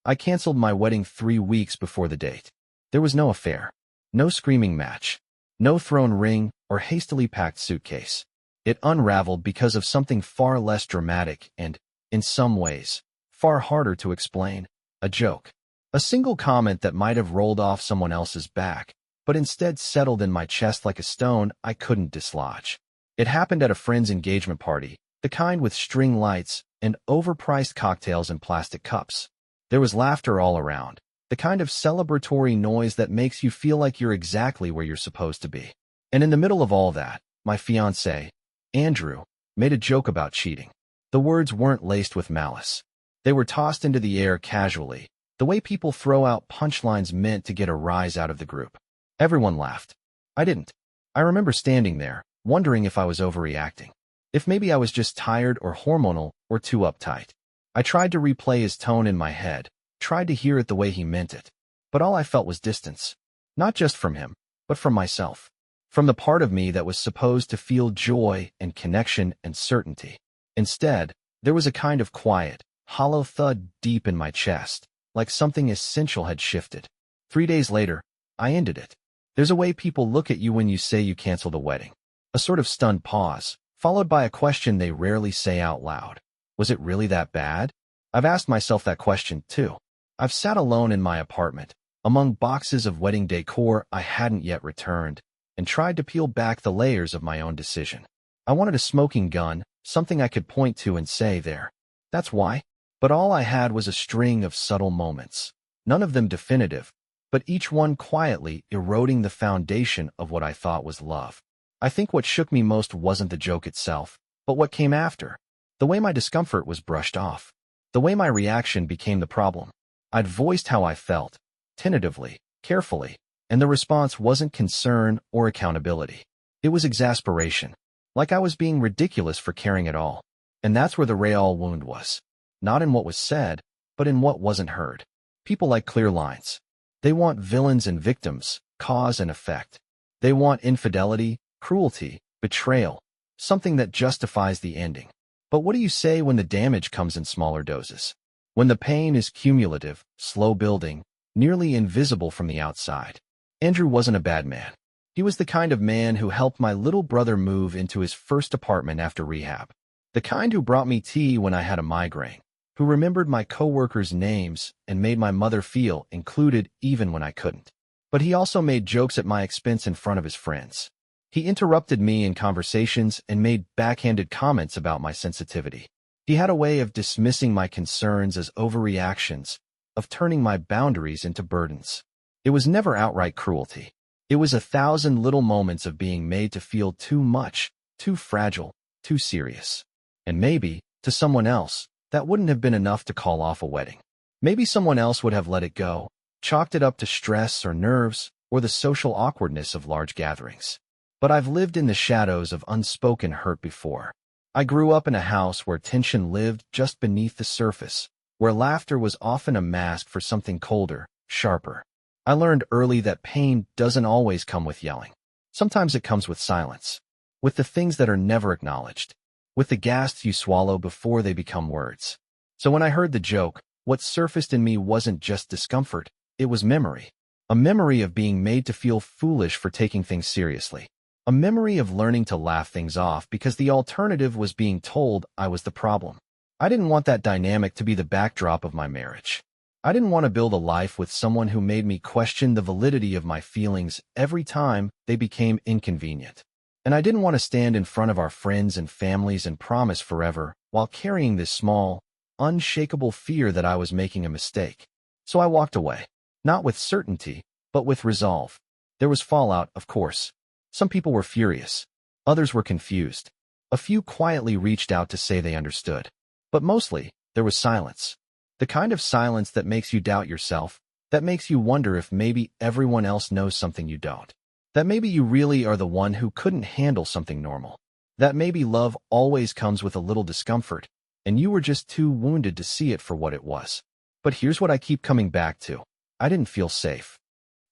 I canceled my wedding 3 weeks before the date. There was no affair, no screaming match, no thrown ring or hastily packed suitcase. It unraveled because of something far less dramatic and, in some ways, far harder to explain. A joke. A single comment that might have rolled off someone else's back, but instead settled in my chest like a stone I couldn't dislodge. It happened at a friend's engagement party, the kind with string lights and overpriced cocktails in plastic cups. There was laughter all around, the kind of celebratory noise that makes you feel like you're exactly where you're supposed to be. And in the middle of all that, my fiancé, Andrew, made a joke about cheating. The words weren't laced with malice. They were tossed into the air casually, the way people throw out punchlines meant to get a rise out of the group. Everyone laughed. I didn't. I remember standing there, wondering if I was overreacting. If maybe I was just tired or hormonal or too uptight. I tried to replay his tone in my head, tried to hear it the way he meant it. But all I felt was distance. Not just from him, but from myself. From the part of me that was supposed to feel joy and connection and certainty. Instead, there was a kind of quiet, hollow thud deep in my chest, like something essential had shifted. 3 days later, I ended it. There's a way people look at you when you say you cancel the wedding. A sort of stunned pause, followed by a question they rarely say out loud. Was it really that bad? I've asked myself that question too. I've sat alone in my apartment, among boxes of wedding decor I hadn't yet returned, and tried to peel back the layers of my own decision. I wanted a smoking gun, something I could point to and say there. That's why. But all I had was a string of subtle moments, none of them definitive, but each one quietly eroding the foundation of what I thought was love. I think what shook me most wasn't the joke itself, but what came after. The way my discomfort was brushed off. The way my reaction became the problem. I'd voiced how I felt, tentatively, carefully, and the response wasn't concern or accountability. It was exasperation, like I was being ridiculous for caring at all. And that's where the real wound was. Not in what was said, but in what wasn't heard. People like clear lines. They want villains and victims, cause and effect. They want infidelity, cruelty, betrayal, something that justifies the ending. But what do you say when the damage comes in smaller doses? When the pain is cumulative, slow building, nearly invisible from the outside? Andrew wasn't a bad man. He was the kind of man who helped my little brother move into his first apartment after rehab. The kind who brought me tea when I had a migraine, who remembered my coworkers' names and made my mother feel included even when I couldn't. But he also made jokes at my expense in front of his friends. He interrupted me in conversations and made backhanded comments about my sensitivity. He had a way of dismissing my concerns as overreactions, of turning my boundaries into burdens. It was never outright cruelty. It was 1,000 little moments of being made to feel too much, too fragile, too serious. And maybe, to someone else, that wouldn't have been enough to call off a wedding. Maybe someone else would have let it go, chalked it up to stress or nerves, or the social awkwardness of large gatherings. But I've lived in the shadows of unspoken hurt before. I grew up in a house where tension lived just beneath the surface, where laughter was often a mask for something colder, sharper. I learned early that pain doesn't always come with yelling. Sometimes it comes with silence, with the things that are never acknowledged, with the gasps you swallow before they become words. So when I heard the joke, what surfaced in me wasn't just discomfort, it was memory. A memory of being made to feel foolish for taking things seriously. A memory of learning to laugh things off because the alternative was being told I was the problem. I didn't want that dynamic to be the backdrop of my marriage. I didn't want to build a life with someone who made me question the validity of my feelings every time they became inconvenient. And I didn't want to stand in front of our friends and families and promise forever while carrying this small, unshakable fear that I was making a mistake. So I walked away, not with certainty, but with resolve. There was fallout, of course. Some people were furious. Others were confused. A few quietly reached out to say they understood. But mostly, there was silence. The kind of silence that makes you doubt yourself, that makes you wonder if maybe everyone else knows something you don't. That maybe you really are the one who couldn't handle something normal. That maybe love always comes with a little discomfort, and you were just too wounded to see it for what it was. But here's what I keep coming back to. I didn't feel safe.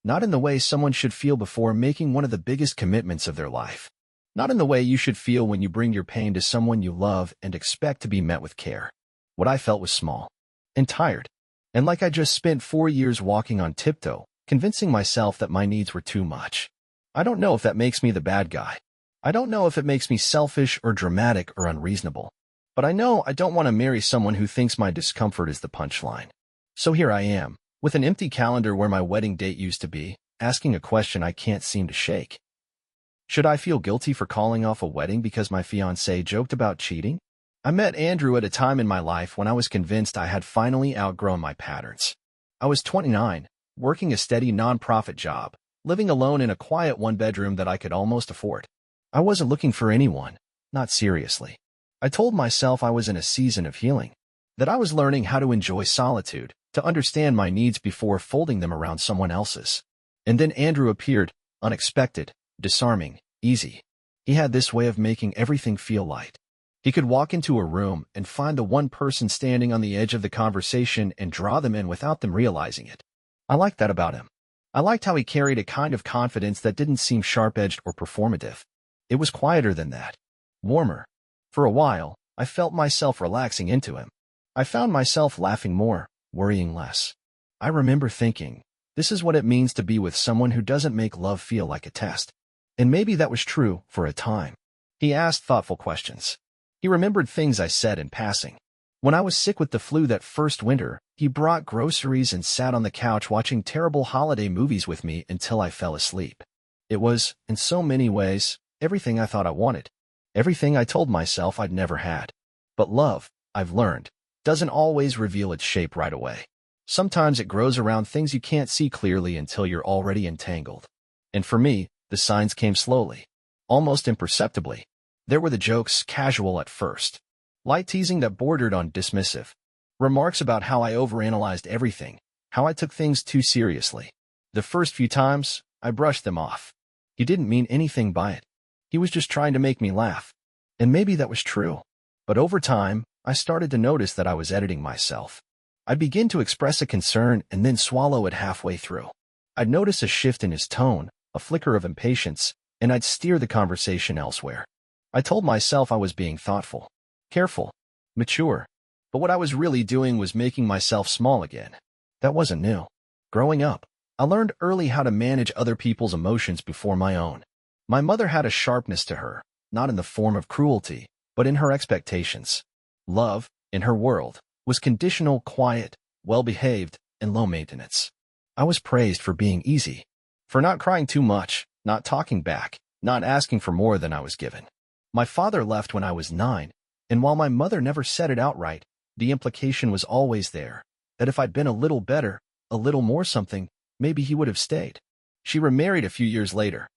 Not in the way someone should feel before making one of the biggest commitments of their life. Not in the way you should feel when you bring your pain to someone you love and expect to be met with care. What I felt was small and tired. And like I just spent 4 years walking on tiptoe, convincing myself that my needs were too much. I don't know if that makes me the bad guy. I don't know if it makes me selfish or dramatic or unreasonable. But I know I don't want to marry someone who thinks my discomfort is the punchline. So here I am, with an empty calendar where my wedding date used to be, asking a question I can't seem to shake. Should I feel guilty for calling off a wedding because my fiancé joked about cheating? I met Andrew at a time in my life when I was convinced I had finally outgrown my patterns. I was 29, working a steady nonprofit job, living alone in a quiet one-bedroom that I could almost afford. I wasn't looking for anyone, not seriously. I told myself I was in a season of healing, that I was learning how to enjoy solitude, to understand my needs before folding them around someone else's. And then Andrew appeared, unexpected, disarming, easy. He had this way of making everything feel light. He could walk into a room and find the one person standing on the edge of the conversation and draw them in without them realizing it. I liked that about him. I liked how he carried a kind of confidence that didn't seem sharp-edged or performative. It was quieter than that, warmer. For a while, I felt myself relaxing into him. I found myself laughing more, worrying less. I remember thinking, this is what it means to be with someone who doesn't make love feel like a test. And maybe that was true for a time. He asked thoughtful questions. He remembered things I said in passing. When I was sick with the flu that first winter, he brought groceries and sat on the couch watching terrible holiday movies with me until I fell asleep. It was, in so many ways, everything I thought I wanted. Everything I told myself I'd never had. But love, I've learned, doesn't always reveal its shape right away. Sometimes it grows around things you can't see clearly until you're already entangled. And for me, the signs came slowly, almost imperceptibly. There were the jokes, casual at first. Light teasing that bordered on dismissive. Remarks about how I overanalyzed everything, how I took things too seriously. The first few times, I brushed them off. He didn't mean anything by it. He was just trying to make me laugh. And maybe that was true. But over time, I started to notice that I was editing myself. I'd begin to express a concern and then swallow it halfway through. I'd notice a shift in his tone, a flicker of impatience, and I'd steer the conversation elsewhere. I told myself I was being thoughtful, careful, mature. But what I was really doing was making myself small again. That wasn't new. Growing up, I learned early how to manage other people's emotions before my own. My mother had a sharpness to her, not in the form of cruelty, but in her expectations. Love, in her world, was conditional, quiet, well-behaved, and low-maintenance. I was praised for being easy, for not crying too much, not talking back, not asking for more than I was given. My father left when I was 9, and while my mother never said it outright, the implication was always there, that if I'd been a little better, a little more something, maybe he would have stayed. She remarried a few years later.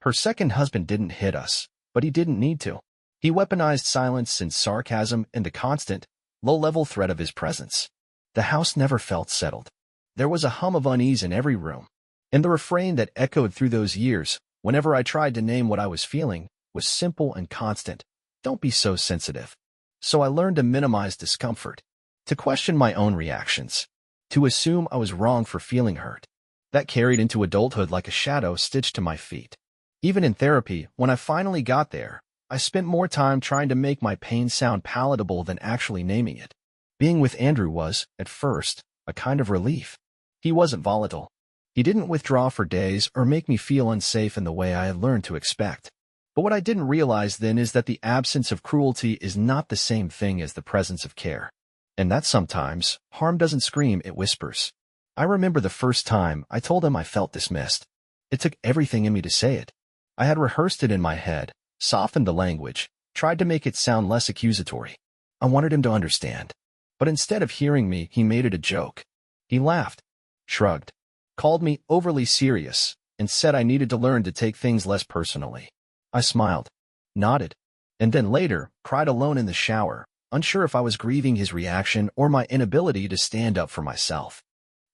Her second husband didn't hit us, but he didn't need to. He weaponized silence and sarcasm and the constant, low-level threat of his presence. The house never felt settled. There was a hum of unease in every room, and the refrain that echoed through those years, whenever I tried to name what I was feeling, was simple and constant. Don't be so sensitive. So I learned to minimize discomfort, to question my own reactions, to assume I was wrong for feeling hurt. That carried into adulthood like a shadow stitched to my feet. Even in therapy, when I finally got there, I spent more time trying to make my pain sound palatable than actually naming it. Being with Andrew was, at first, a kind of relief. He wasn't volatile. He didn't withdraw for days or make me feel unsafe in the way I had learned to expect. But what I didn't realize then is that the absence of cruelty is not the same thing as the presence of care. And that sometimes, harm doesn't scream, it whispers. I remember the first time I told him I felt dismissed. It took everything in me to say it. I had rehearsed it in my head, softened the language, tried to make it sound less accusatory. I wanted him to understand. But instead of hearing me, he made it a joke. He laughed, shrugged, called me overly serious, and said I needed to learn to take things less personally. I smiled, nodded, and then later cried alone in the shower, unsure if I was grieving his reaction or my inability to stand up for myself.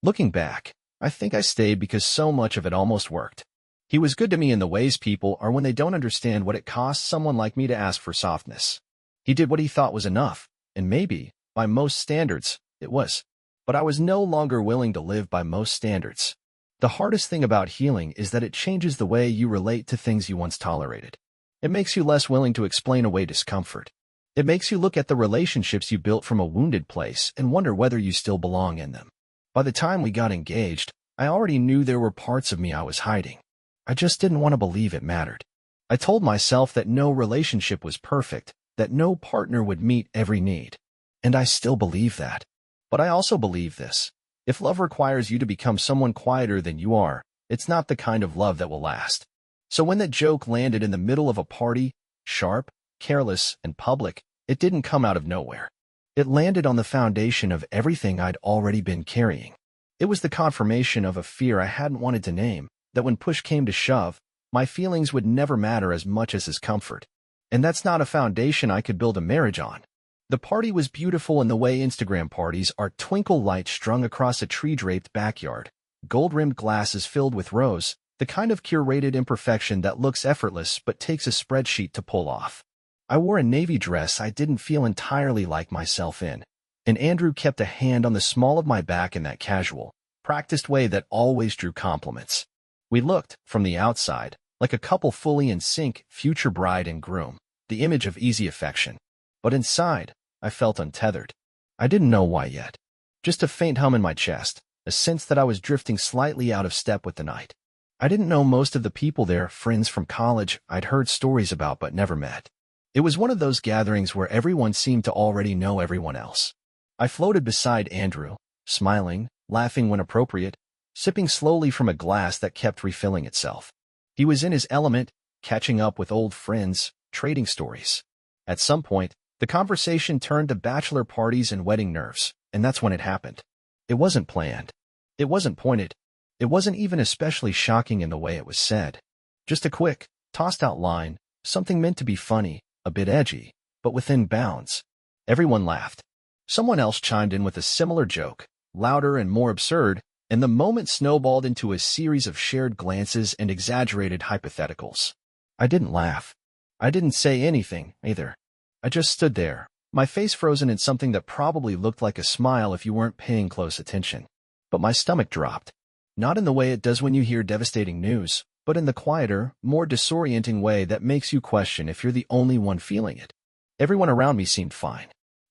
Looking back, I think I stayed because so much of it almost worked. He was good to me in the ways people are when they don't understand what it costs someone like me to ask for softness. He did what he thought was enough, and maybe, by most standards, it was. But I was no longer willing to live by most standards. The hardest thing about healing is that it changes the way you relate to things you once tolerated. It makes you less willing to explain away discomfort. It makes you look at the relationships you built from a wounded place and wonder whether you still belong in them. By the time we got engaged, I already knew there were parts of me I was hiding. I just didn't want to believe it mattered. I told myself that no relationship was perfect, that no partner would meet every need. And I still believe that. But I also believe this. If love requires you to become someone quieter than you are, it's not the kind of love that will last. So when that joke landed in the middle of a party, sharp, careless, and public, it didn't come out of nowhere. It landed on the foundation of everything I'd already been carrying. It was the confirmation of a fear I hadn't wanted to name, that when push came to shove, my feelings would never matter as much as his comfort. And that's not a foundation I could build a marriage on. The party was beautiful in the way Instagram parties are: twinkle lights strung across a tree-draped backyard, gold-rimmed glasses filled with rose, the kind of curated imperfection that looks effortless but takes a spreadsheet to pull off. I wore a navy dress I didn't feel entirely like myself in, and Andrew kept a hand on the small of my back in that casual, practiced way that always drew compliments. We looked, from the outside, like a couple fully in sync, future bride and groom, the image of easy affection. But inside, I felt untethered. I didn't know why yet. Just a faint hum in my chest, a sense that I was drifting slightly out of step with the night. I didn't know most of the people there, friends from college I'd heard stories about but never met. It was one of those gatherings where everyone seemed to already know everyone else. I floated beside Andrew, smiling, laughing when appropriate, sipping slowly from a glass that kept refilling itself. He was in his element, catching up with old friends, trading stories. At some point, the conversation turned to bachelor parties and wedding nerves, and that's when it happened. It wasn't planned. It wasn't pointed. It wasn't even especially shocking in the way it was said. Just a quick, tossed-out line, something meant to be funny, a bit edgy, but within bounds. Everyone laughed. Someone else chimed in with a similar joke, louder and more absurd, and the moment snowballed into a series of shared glances and exaggerated hypotheticals. I didn't laugh. I didn't say anything, either. I just stood there, my face frozen in something that probably looked like a smile if you weren't paying close attention. But my stomach dropped. Not in the way it does when you hear devastating news, but in the quieter, more disorienting way that makes you question if you're the only one feeling it. Everyone around me seemed fine,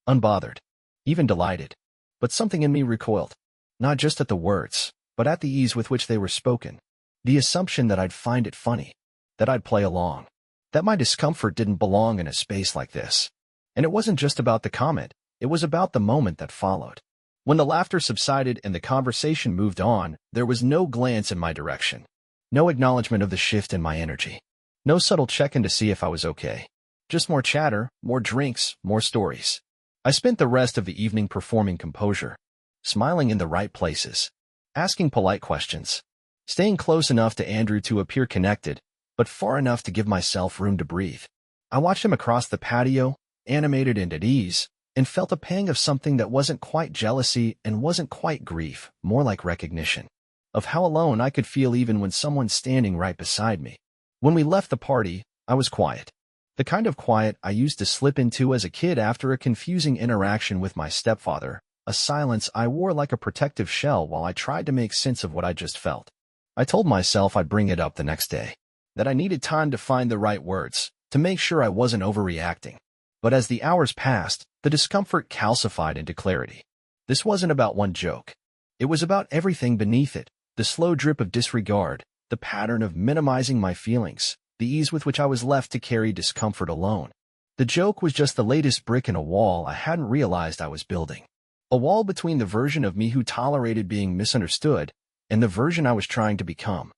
unbothered, even delighted. But something in me recoiled, not just at the words, but at the ease with which they were spoken. The assumption that I'd find it funny, that I'd play along, that my discomfort didn't belong in a space like this. And it wasn't just about the comment, it was about the moment that followed. When the laughter subsided and the conversation moved on, there was no glance in my direction. No acknowledgement of the shift in my energy. No subtle check-in to see if I was okay. Just more chatter, more drinks, more stories. I spent the rest of the evening performing composure, smiling in the right places, asking polite questions, staying close enough to Andrew to appear connected, but far enough to give myself room to breathe. I watched him across the patio, animated and at ease, and felt a pang of something that wasn't quite jealousy and wasn't quite grief, more like recognition of how alone I could feel even when someone's standing right beside me. When we left the party, I was quiet. The kind of quiet I used to slip into as a kid after a confusing interaction with my stepfather, a silence I wore like a protective shell while I tried to make sense of what I just felt. I told myself I'd bring it up the next day, that I needed time to find the right words, to make sure I wasn't overreacting. But as the hours passed, the discomfort calcified into clarity. This wasn't about one joke. It was about everything beneath it. The slow drip of disregard, the pattern of minimizing my feelings, the ease with which I was left to carry discomfort alone. The joke was just the latest brick in a wall I hadn't realized I was building. A wall between the version of me who tolerated being misunderstood and the version I was trying to become.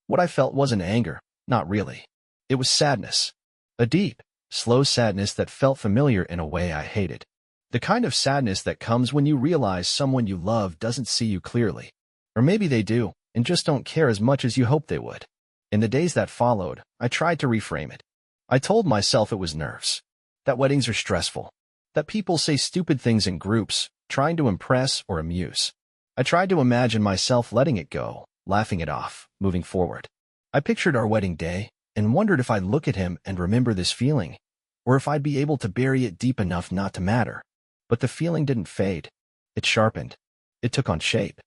What I felt wasn't anger, not really. It was sadness. A deep, slow sadness that felt familiar in a way I hated. The kind of sadness that comes when you realize someone you love doesn't see you clearly. Or maybe they do, and just don't care as much as you hoped they would. In the days that followed, I tried to reframe it. I told myself it was nerves. That weddings are stressful. That people say stupid things in groups, trying to impress or amuse. I tried to imagine myself letting it go, laughing it off, moving forward. I pictured our wedding day, and wondered if I'd look at him and remember this feeling, or if I'd be able to bury it deep enough not to matter. But the feeling didn't fade. It sharpened. It took on shape.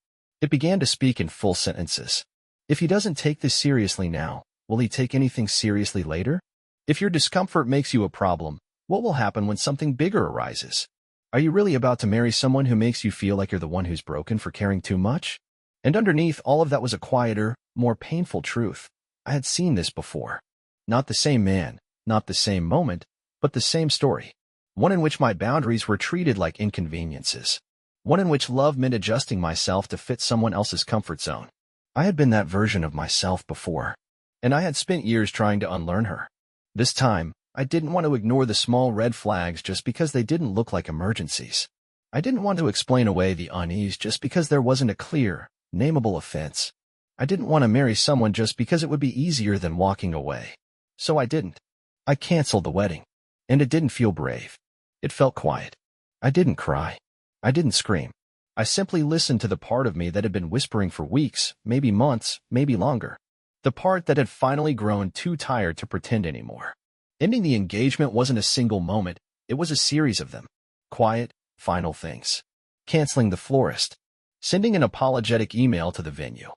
It began to speak in full sentences. If he doesn't take this seriously now, will he take anything seriously later? If your discomfort makes you a problem, what will happen when something bigger arises? Are you really about to marry someone who makes you feel like you're the one who's broken for caring too much? And underneath all of that was a quieter, more painful truth. I had seen this before. Not the same man, not the same moment, but the same story. One in which my boundaries were treated like inconveniences. One in which love meant adjusting myself to fit someone else's comfort zone. I had been that version of myself before, and I had spent years trying to unlearn her. This time, I didn't want to ignore the small red flags just because they didn't look like emergencies. I didn't want to explain away the unease just because there wasn't a clear, nameable offense. I didn't want to marry someone just because it would be easier than walking away. So I didn't. I canceled the wedding. And it didn't feel brave. It felt quiet. I didn't cry. I didn't scream. I simply listened to the part of me that had been whispering for weeks, maybe months, maybe longer. The part that had finally grown too tired to pretend anymore. Ending the engagement wasn't a single moment, it was a series of them. Quiet, final things. Canceling the florist. Sending an apologetic email to the venue.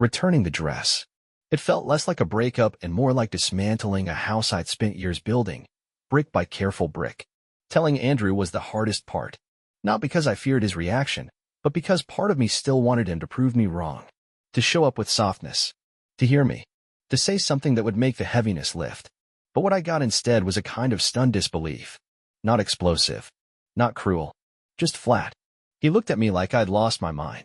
Returning the dress. It felt less like a breakup and more like dismantling a house I'd spent years building, brick by careful brick. Telling Andrew was the hardest part. Not because I feared his reaction, but because part of me still wanted him to prove me wrong. To show up with softness. To hear me. To say something that would make the heaviness lift. But what I got instead was a kind of stunned disbelief. Not explosive. Not cruel. Just flat. He looked at me like I'd lost my mind.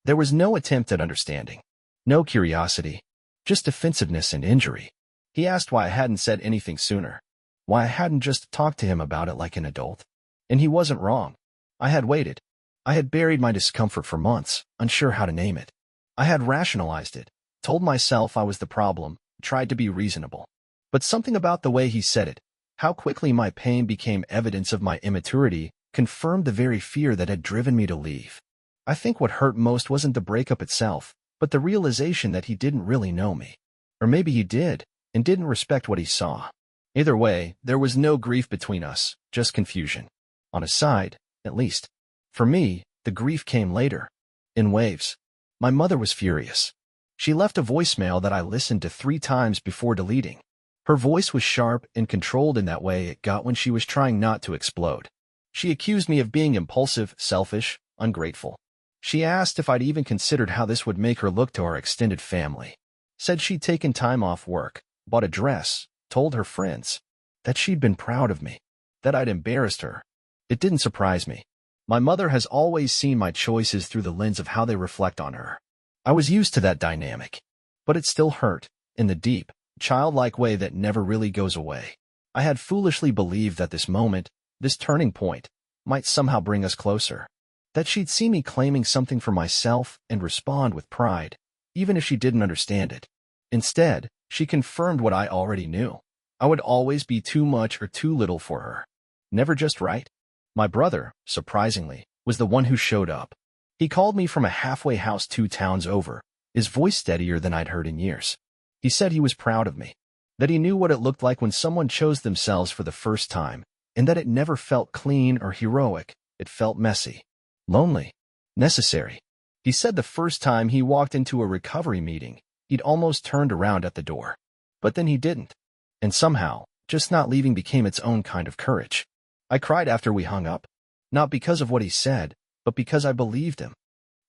There was no attempt at understanding. No curiosity. Just defensiveness and injury. He asked why I hadn't said anything sooner. Why I hadn't just talked to him about it like an adult. And he wasn't wrong. I had waited. I had buried my discomfort for months, unsure how to name it. I had rationalized it, told myself I was the problem, tried to be reasonable. But something about the way he said it, how quickly my pain became evidence of my immaturity, confirmed the very fear that had driven me to leave. I think what hurt most wasn't the breakup itself, but the realization that he didn't really know me. Or maybe he did, and didn't respect what he saw. Either way, there was no grief between us, just confusion. On his side, at least. For me, the grief came later. In waves. My mother was furious. She left a voicemail that I listened to 3 times before deleting. Her voice was sharp and controlled in that way it got when she was trying not to explode. She accused me of being impulsive, selfish, ungrateful. She asked if I'd even considered how this would make her look to our extended family. Said she'd taken time off work, bought a dress, told her friends. That she'd been proud of me. That I'd embarrassed her. It didn't surprise me. My mother has always seen my choices through the lens of how they reflect on her. I was used to that dynamic. But it still hurt, in the deep, childlike way that never really goes away. I had foolishly believed that this moment, this turning point, might somehow bring us closer. That she'd see me claiming something for myself and respond with pride, even if she didn't understand it. Instead, she confirmed what I already knew. I would always be too much or too little for her. Never just right. My brother, surprisingly, was the one who showed up. He called me from a halfway house 2 towns over, his voice steadier than I'd heard in years. He said he was proud of me, that he knew what it looked like when someone chose themselves for the first time, and that it never felt clean or heroic, it felt messy, lonely, necessary. He said the first time he walked into a recovery meeting, he'd almost turned around at the door. But then he didn't. And somehow, just not leaving became its own kind of courage. I cried after we hung up, not because of what he said, but because I believed him.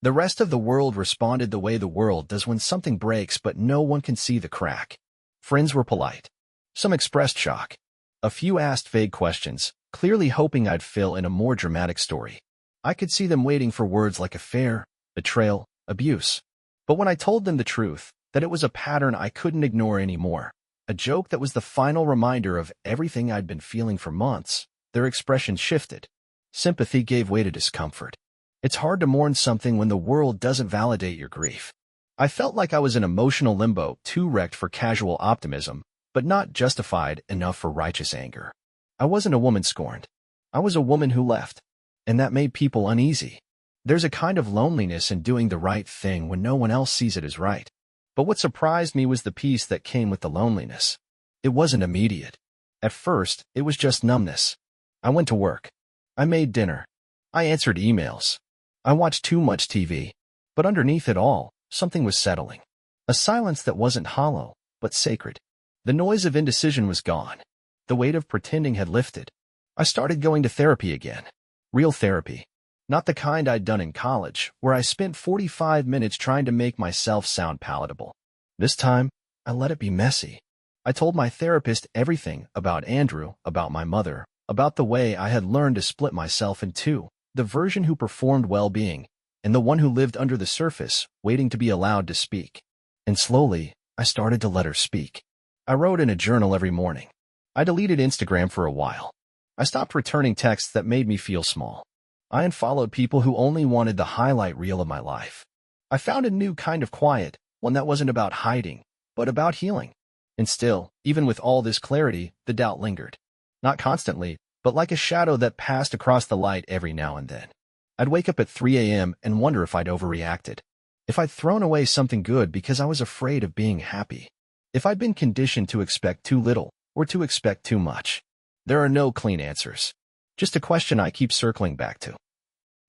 The rest of the world responded the way the world does when something breaks but no one can see the crack. Friends were polite. Some expressed shock. A few asked vague questions, clearly hoping I'd fill in a more dramatic story. I could see them waiting for words like affair, betrayal, abuse. But when I told them the truth, that it was a pattern I couldn't ignore anymore, a joke that was the final reminder of everything I'd been feeling for months, their expression shifted. Sympathy gave way to discomfort. It's hard to mourn something when the world doesn't validate your grief. I felt like I was in emotional limbo, too wrecked for casual optimism, but not justified enough for righteous anger. I wasn't a woman scorned. I was a woman who left. And that made people uneasy. There's a kind of loneliness in doing the right thing when no one else sees it as right. But what surprised me was the peace that came with the loneliness. It wasn't immediate. At first, it was just numbness. I went to work. I made dinner. I answered emails. I watched too much TV. But underneath it all, something was settling. A silence that wasn't hollow, but sacred. The noise of indecision was gone. The weight of pretending had lifted. I started going to therapy again. Real therapy. Not the kind I'd done in college, where I spent 45 minutes trying to make myself sound palatable. This time, I let it be messy. I told my therapist everything about Andrew, about my mother, about the way I had learned to split myself in two, the version who performed well-being, and the one who lived under the surface, waiting to be allowed to speak. And slowly, I started to let her speak. I wrote in a journal every morning. I deleted Instagram for a while. I stopped returning texts that made me feel small. I unfollowed people who only wanted the highlight reel of my life. I found a new kind of quiet, one that wasn't about hiding, but about healing. And still, even with all this clarity, the doubt lingered. Not constantly, but like a shadow that passed across the light every now and then. I'd wake up at 3 a.m. and wonder if I'd overreacted. If I'd thrown away something good because I was afraid of being happy. If I'd been conditioned to expect too little, or to expect too much. There are no clean answers. Just a question I keep circling back to.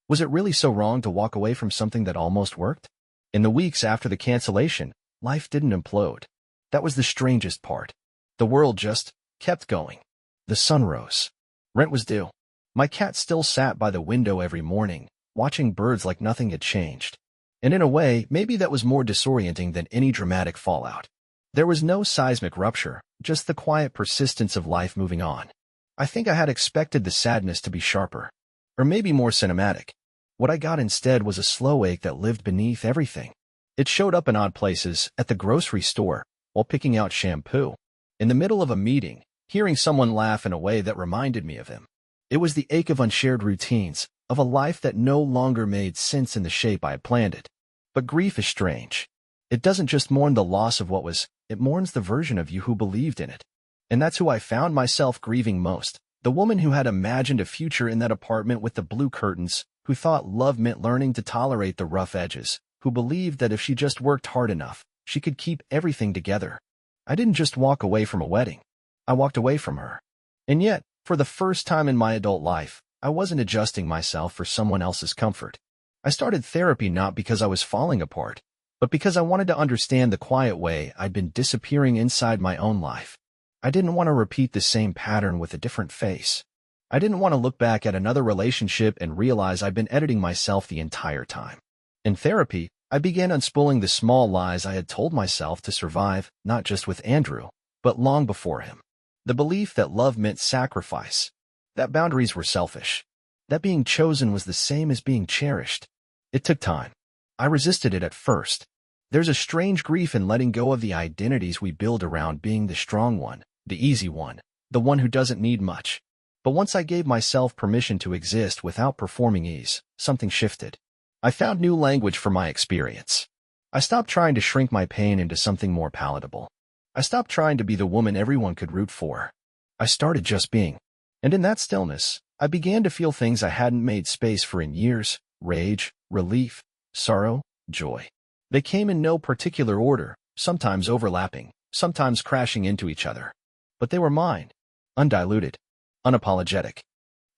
Was it really so wrong to walk away from something that almost worked? In the weeks after the cancellation, life didn't implode. That was the strangest part. The world just kept going. The sun rose. Rent was due. My cat still sat by the window every morning, watching birds like nothing had changed. And in a way, maybe that was more disorienting than any dramatic fallout. There was no seismic rupture, just the quiet persistence of life moving on. I think I had expected the sadness to be sharper. Or maybe more cinematic. What I got instead was a slow ache that lived beneath everything. It showed up in odd places, at the grocery store, while picking out shampoo. In the middle of a meeting, hearing someone laugh in a way that reminded me of him. It was the ache of unshared routines, of a life that no longer made sense in the shape I had planned it. But grief is strange. It doesn't just mourn the loss of what was, it mourns the version of you who believed in it. And that's who I found myself grieving most. The woman who had imagined a future in that apartment with the blue curtains, who thought love meant learning to tolerate the rough edges, who believed that if she just worked hard enough, she could keep everything together. I didn't just walk away from a wedding. I walked away from her. And yet, for the first time in my adult life, I wasn't adjusting myself for someone else's comfort. I started therapy not because I was falling apart, but because I wanted to understand the quiet way I'd been disappearing inside my own life. I didn't want to repeat the same pattern with a different face. I didn't want to look back at another relationship and realize I'd been editing myself the entire time. In therapy, I began unspooling the small lies I had told myself to survive, not just with Andrew, but long before him. The belief that love meant sacrifice, that boundaries were selfish, that being chosen was the same as being cherished. It took time. I resisted it at first. There's a strange grief in letting go of the identities we build around being the strong one, the easy one, the one who doesn't need much. But once I gave myself permission to exist without performing ease, something shifted. I found new language for my experience. I stopped trying to shrink my pain into something more palatable. I stopped trying to be the woman everyone could root for. I started just being. And in that stillness, I began to feel things I hadn't made space for in years: rage, relief, sorrow, joy. They came in no particular order, sometimes overlapping, sometimes crashing into each other. But they were mine, undiluted, unapologetic.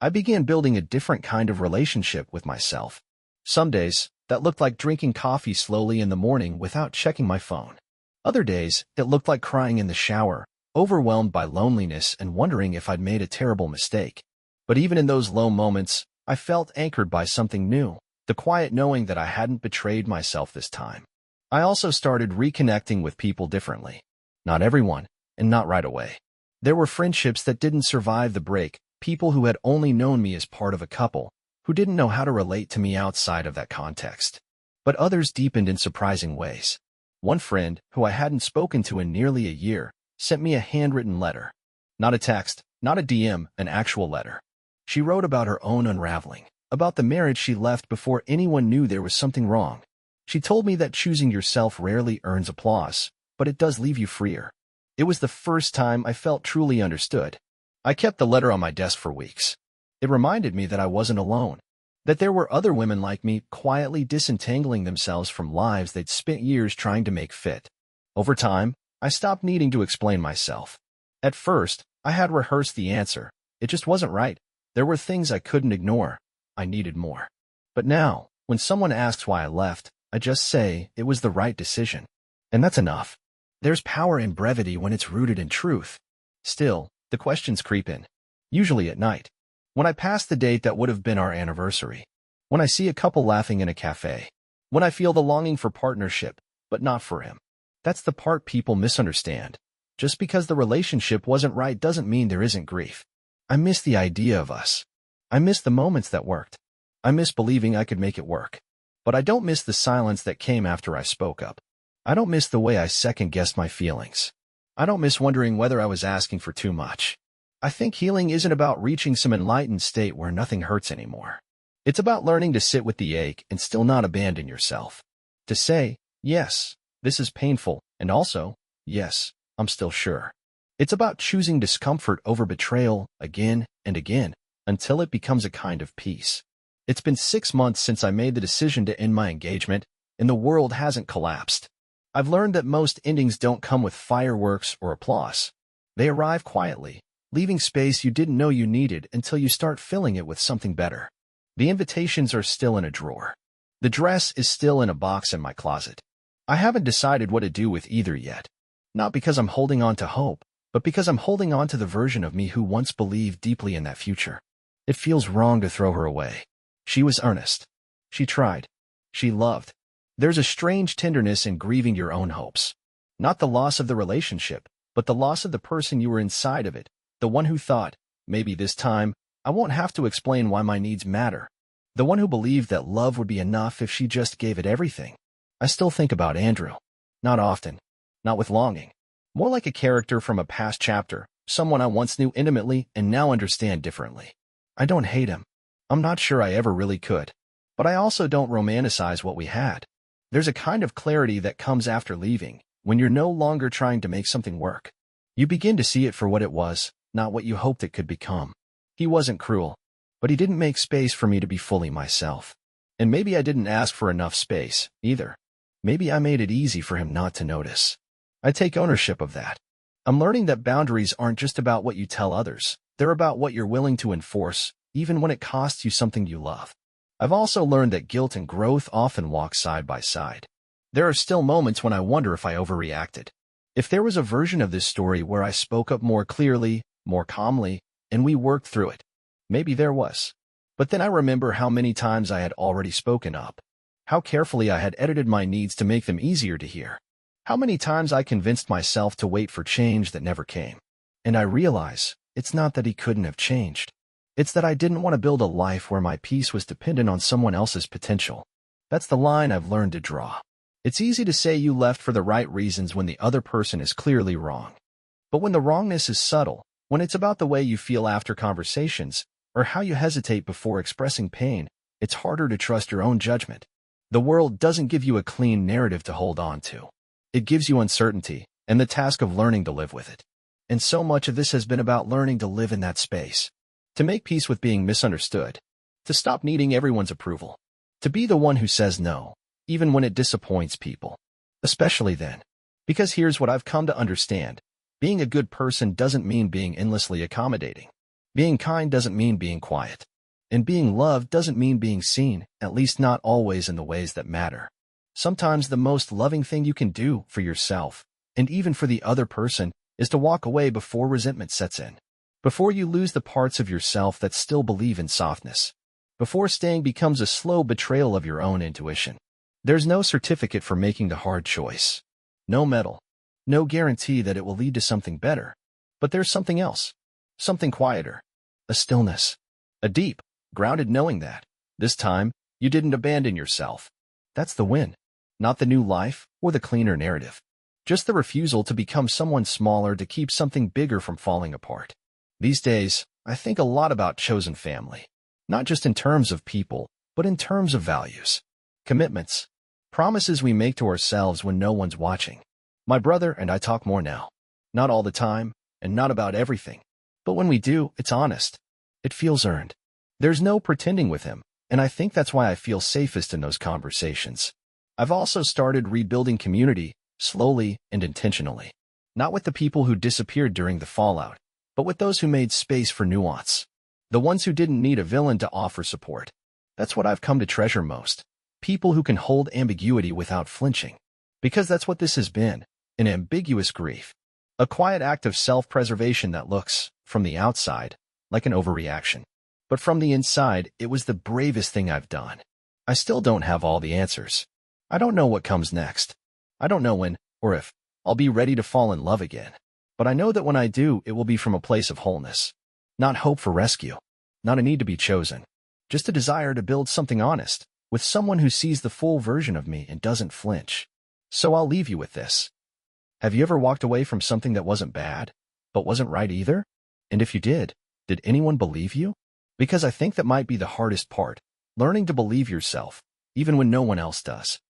I began building a different kind of relationship with myself. Some days, that looked like drinking coffee slowly in the morning without checking my phone. Other days, it looked like crying in the shower, overwhelmed by loneliness and wondering if I'd made a terrible mistake. But even in those low moments, I felt anchored by something new, the quiet knowing that I hadn't betrayed myself this time. I also started reconnecting with people differently. Not everyone, and not right away. There were friendships that didn't survive the break, people who had only known me as part of a couple, who didn't know how to relate to me outside of that context. But others deepened in surprising ways. One friend, who I hadn't spoken to in nearly a year, sent me a handwritten letter. Not a text, not a DM, an actual letter. She wrote about her own unraveling, about the marriage she left before anyone knew there was something wrong. She told me that choosing yourself rarely earns applause, but it does leave you freer. It was the first time I felt truly understood. I kept the letter on my desk for weeks. It reminded me that I wasn't alone, that there were other women like me quietly disentangling themselves from lives they'd spent years trying to make fit. Over time, I stopped needing to explain myself. At first, I had rehearsed the answer. It just wasn't right. There were things I couldn't ignore. I needed more. But now, when someone asks why I left, I just say it was the right decision. And that's enough. There's power in brevity when it's rooted in truth. Still, the questions creep in. Usually at night. When I pass the date that would have been our anniversary. When I see a couple laughing in a cafe. When I feel the longing for partnership, but not for him. That's the part people misunderstand. Just because the relationship wasn't right doesn't mean there isn't grief. I miss the idea of us. I miss the moments that worked. I miss believing I could make it work. But I don't miss the silence that came after I spoke up. I don't miss the way I second-guessed my feelings. I don't miss wondering whether I was asking for too much. I think healing isn't about reaching some enlightened state where nothing hurts anymore. It's about learning to sit with the ache and still not abandon yourself. To say, yes, this is painful, and also, yes, I'm still sure. It's about choosing discomfort over betrayal again and again until it becomes a kind of peace. It's been 6 months since I made the decision to end my engagement, and the world hasn't collapsed. I've learned that most endings don't come with fireworks or applause. They arrive quietly, leaving space you didn't know you needed until you start filling it with something better. The invitations are still in a drawer. The dress is still in a box in my closet. I haven't decided what to do with either yet. Not because I'm holding on to hope, but because I'm holding on to the version of me who once believed deeply in that future. It feels wrong to throw her away. She was earnest. She tried. She loved. There's a strange tenderness in grieving your own hopes. Not the loss of the relationship, but the loss of the person you were inside of it, the one who thought, maybe this time, I won't have to explain why my needs matter. The one who believed that love would be enough if she just gave it everything. I still think about Andrew. Not often. Not with longing. More like a character from a past chapter, someone I once knew intimately and now understand differently. I don't hate him. I'm not sure I ever really could. But I also don't romanticize what we had. There's a kind of clarity that comes after leaving, when you're no longer trying to make something work. You begin to see it for what it was, not what you hoped it could become. He wasn't cruel, but he didn't make space for me to be fully myself. And maybe I didn't ask for enough space, either. Maybe I made it easy for him not to notice. I take ownership of that. I'm learning that boundaries aren't just about what you tell others. They're about what you're willing to enforce, even when it costs you something you love. I've also learned that guilt and growth often walk side by side. There are still moments when I wonder if I overreacted. If there was a version of this story where I spoke up more clearly, more calmly, and we worked through it. Maybe there was. But then I remember how many times I had already spoken up. How carefully I had edited my needs to make them easier to hear. How many times I convinced myself to wait for change that never came. And I realize, it's not that he couldn't have changed. It's that I didn't want to build a life where my peace was dependent on someone else's potential. That's the line I've learned to draw. It's easy to say you left for the right reasons when the other person is clearly wrong. But when the wrongness is subtle, when it's about the way you feel after conversations, or how you hesitate before expressing pain, it's harder to trust your own judgment. The world doesn't give you a clean narrative to hold on to. It gives you uncertainty, and the task of learning to live with it. And so much of this has been about learning to live in that space. To make peace with being misunderstood. To stop needing everyone's approval. To be the one who says no, even when it disappoints people. Especially then. Because here's what I've come to understand. Being a good person doesn't mean being endlessly accommodating. Being kind doesn't mean being quiet. And being loved doesn't mean being seen, at least not always in the ways that matter. Sometimes the most loving thing you can do for yourself, and even for the other person, is to walk away before resentment sets in. Before you lose the parts of yourself that still believe in softness. Before staying becomes a slow betrayal of your own intuition. There's no certificate for making the hard choice. No medal. No guarantee that it will lead to something better. But there's something else. Something quieter. A stillness. A deep, grounded knowing that, this time, you didn't abandon yourself. That's the win. Not the new life or the cleaner narrative. Just the refusal to become someone smaller to keep something bigger from falling apart. These days, I think a lot about chosen family. Not just in terms of people, but in terms of values. Commitments. Promises we make to ourselves when no one's watching. My brother and I talk more now. Not all the time, and not about everything. But when we do, it's honest. It feels earned. There's no pretending with him, and I think that's why I feel safest in those conversations. I've also started rebuilding community, slowly and intentionally. Not with the people who disappeared during the fallout, but with those who made space for nuance. The ones who didn't need a villain to offer support. That's what I've come to treasure most. People who can hold ambiguity without flinching. Because that's what this has been, an ambiguous grief. A quiet act of self-preservation that looks, from the outside, like an overreaction. But from the inside, it was the bravest thing I've done. I still don't have all the answers. I don't know what comes next. I don't know when, or if, I'll be ready to fall in love again. But I know that when I do, it will be from a place of wholeness. Not hope for rescue. Not a need to be chosen. Just a desire to build something honest, with someone who sees the full version of me and doesn't flinch. So I'll leave you with this. Have you ever walked away from something that wasn't bad, but wasn't right either? And if you did anyone believe you? Because I think that might be the hardest part, learning to believe yourself, even when no one else does.